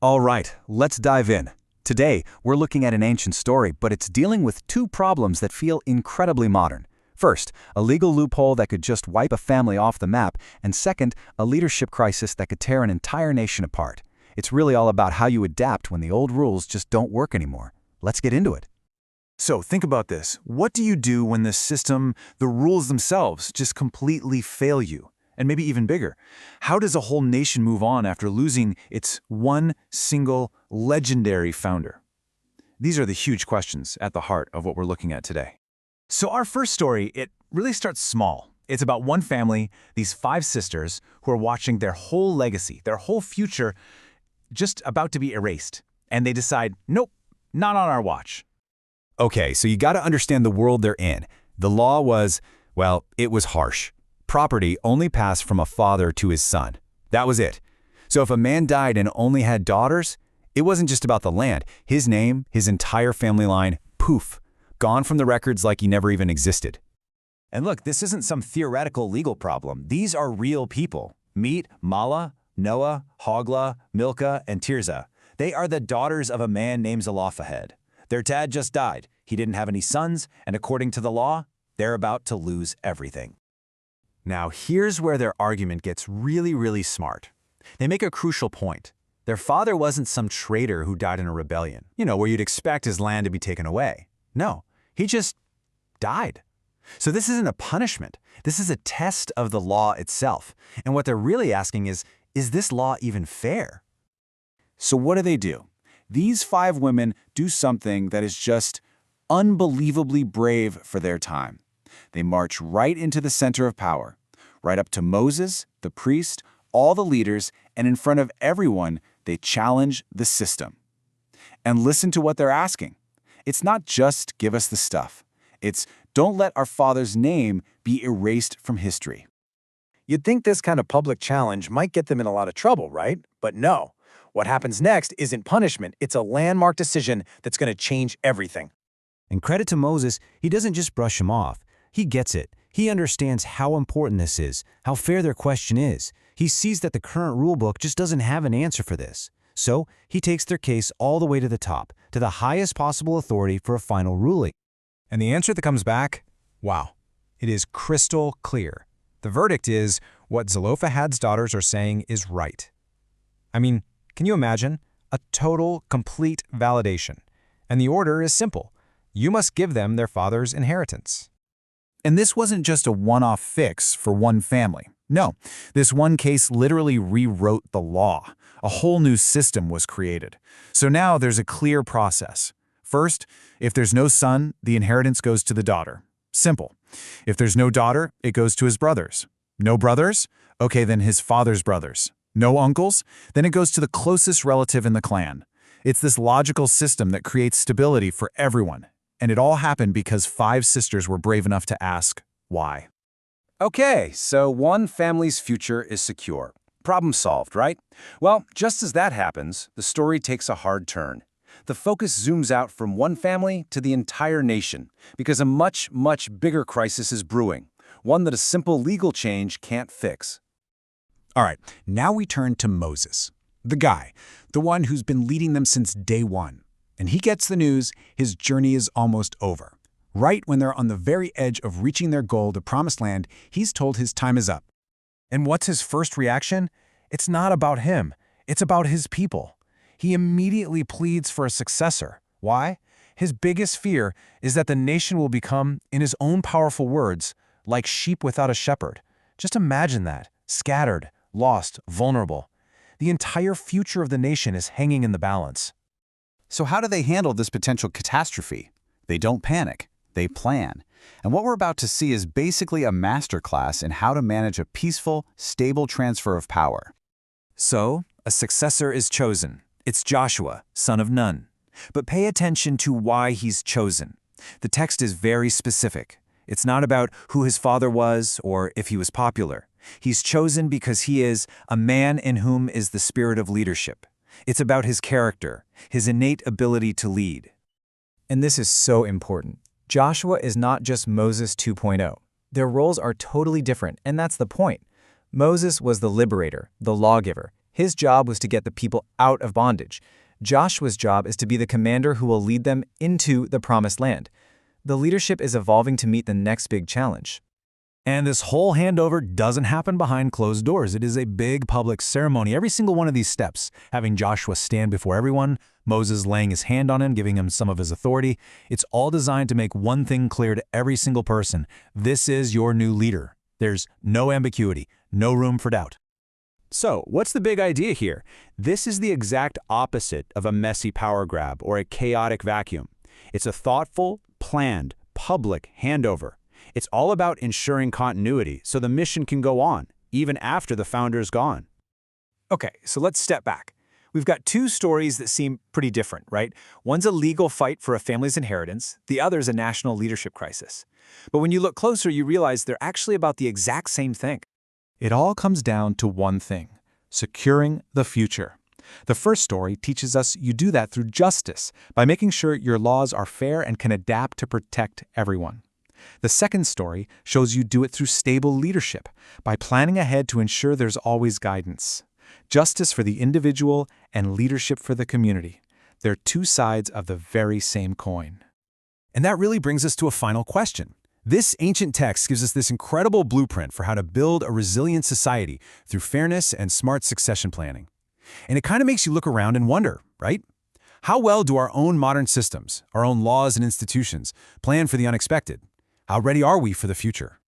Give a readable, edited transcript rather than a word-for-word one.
All right, let's dive in. Today, we're looking at an ancient story, but it's dealing with two problems that feel incredibly modern. First, a legal loophole that could just wipe a family off the map, and second, a leadership crisis that could tear an entire nation apart. It's really all about how you adapt when the old rules just don't work anymore. Let's get into it. So think about this. What do you do when the system, the rules themselves, just completely fail you? And maybe even bigger, how does a whole nation move on after losing its one single legendary founder? These are the huge questions at the heart of what we're looking at today. So our first story, it really starts small. It's about one family, these 5 sisters, who are watching their whole legacy, their whole future, just about to be erased. And they decide, nope, not on our watch. Okay, so you got to understand the world they're in. The law was, well, it was harsh. Property only passed from a father to his son. That was it. So if a man died and only had daughters, it wasn't just about the land. His name, his entire family line, poof, gone from the records like he never even existed. And look, this isn't some theoretical legal problem. These are real people. Meet Mala, Noah, Hogla, Milcah, and Tirzah. They are the daughters of a man named Zelophehad. Their dad just died. He didn't have any sons, and according to the law, they're about to lose everything. Now, here's where their argument gets really smart. They make a crucial point. Their father wasn't some traitor who died in a rebellion, where you'd expect his land to be taken away. No, he just died. So this isn't a punishment. This is a test of the law itself. And what they're really asking is this law even fair? So what do? These 5 women do something that is just unbelievably brave for their time. They march right into the center of power, right up to Moses, the priest, all the leaders, and in front of everyone, they challenge the system. And listen to what they're asking. It's not just give us the stuff. It's don't let our father's name be erased from history. You'd think this kind of public challenge might get them in a lot of trouble, right? But no. What happens next isn't punishment. It's a landmark decision that's going to change everything. And credit to Moses, he doesn't just brush him off. He gets it. He understands how important this is, how fair their question is. He sees that the current rulebook just doesn't have an answer for this. So he takes their case all the way to the top, to the highest possible authority for a final ruling. And the answer that comes back, wow, it is crystal clear. The verdict is what Zelophehad's daughters are saying is right. I mean, can you imagine? A total, complete validation. And the order is simple. You must give them their father's inheritance. And this wasn't just a one-off fix for one family. No, this one case literally rewrote the law. A whole new system was created. So now there's a clear process. First, if there's no son, the inheritance goes to the daughter. Simple. If there's no daughter, it goes to his brothers. No brothers? Okay, then his father's brothers. No uncles? Then it goes to the closest relative in the clan. It's this logical system that creates stability for everyone. And it all happened because 5 sisters were brave enough to ask, why? Okay, so one family's future is secure. Problem solved, right? Well, just as that happens, the story takes a hard turn. The focus zooms out from one family to the entire nation, because a much bigger crisis is brewing, one that a simple legal change can't fix. All right, now we turn to Moses, the guy, the one who's been leading them since day one. And he gets the news his journey is almost over. Right when they're on the very edge of reaching their goal, the Promised Land, he's told his time is up. And what's his first reaction? It's not about him. It's about his people. He immediately pleads for a successor. Why? His biggest fear is that the nation will become, in his own powerful words, like sheep without a shepherd. Just imagine that. Scattered, lost, vulnerable. The entire future of the nation is hanging in the balance. So how do they handle this potential catastrophe? They don't panic. They plan. And what we're about to see is basically a masterclass in how to manage a peaceful, stable transfer of power. So, a successor is chosen. It's Joshua, son of Nun. But pay attention to why he's chosen. The text is very specific. It's not about who his father was or if he was popular. He's chosen because he is a man in whom is the spirit of leadership. It's about his character, his innate ability to lead. And this is so important. Joshua is not just Moses 2.0. Their roles are totally different, and that's the point. Moses was the liberator, the lawgiver. His job was to get the people out of bondage. Joshua's job is to be the commander who will lead them into the promised land. The leadership is evolving to meet the next big challenge. And this whole handover doesn't happen behind closed doors. It is a big public ceremony. Every single one of these steps, having Joshua stand before everyone, Moses laying his hand on him, giving him some of his authority, it's all designed to make one thing clear to every single person. This is your new leader. There's no ambiguity, no room for doubt. So, what's the big idea here? This is the exact opposite of a messy power grab or a chaotic vacuum. It's a thoughtful, planned, public handover. It's all about ensuring continuity so the mission can go on, even after the founder's gone. Okay, so let's step back. We've got two stories that seem pretty different, right? One's a legal fight for a family's inheritance, the other's a national leadership crisis. But when you look closer, you realize they're actually about the exact same thing. It all comes down to one thing: securing the future. The first story teaches us you do that through justice, by making sure your laws are fair and can adapt to protect everyone. The second story shows you do it through stable leadership, by planning ahead to ensure there's always guidance. Justice for the individual and leadership for the community. They're two sides of the very same coin. And that really brings us to a final question. This ancient text gives us this incredible blueprint for how to build a resilient society through fairness and smart succession planning. And it kind of makes you look around and wonder, right? How well do our own modern systems, our own laws and institutions, plan for the unexpected? How ready are we for the future?